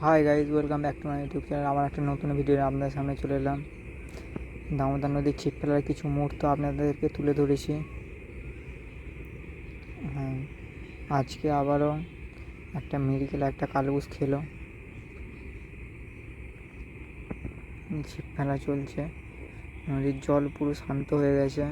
Hi guys, welcome back to my YouTube channel. আমার একটা নতুন ভিডিও আপনাদের সামনে চলে এলাম। দামোদর নদীর ছিপ ফেলার কিছু মুহূর্ত আপনাদেরকে তুলে ধরেছি। হ্যাঁ, আজকে আবারও একটা মেডিকেল একটা কালবুস খেলো। ছিপ ফেলা চলছে, নদীর জল পুরো শান্ত হয়ে গেছে।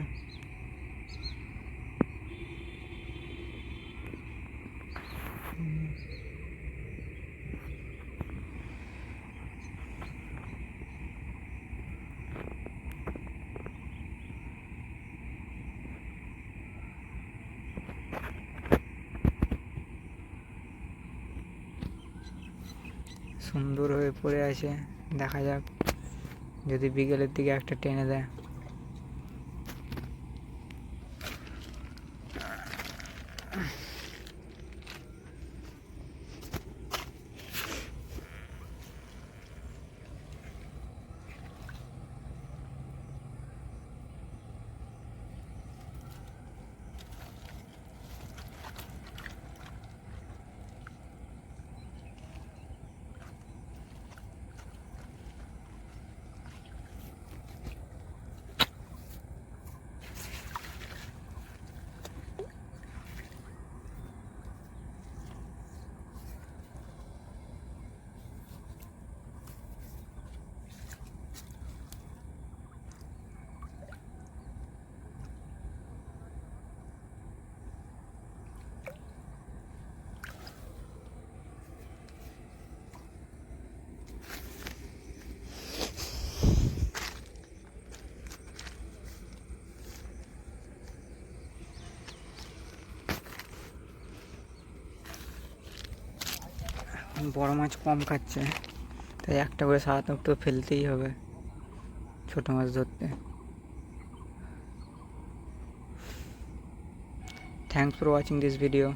সুন্দর হয়ে পড়ে আছে, দেখা যাক যদি বিকেলের দিকে একটা টেনে দেয়। বড় মাছ কম খাচ্ছে, তাই একটা করে সারাতে তো ফেলতেই হবে ছোটো মাছ ধরতে। Thanks for watching this video.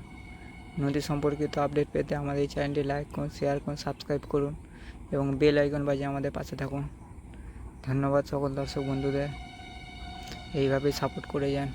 নদী সম্পর্কিত আপডেট পেতে আমাদের এই চ্যানেলটি লাইক করুন, শেয়ার করুন, সাবস্ক্রাইব করুন এবং বেল আইকন বাজিয়ে আমাদের পাশে থাকুন। ধন্যবাদ সকল দর্শক বন্ধুদের, এইভাবেই সাপোর্ট করে যান।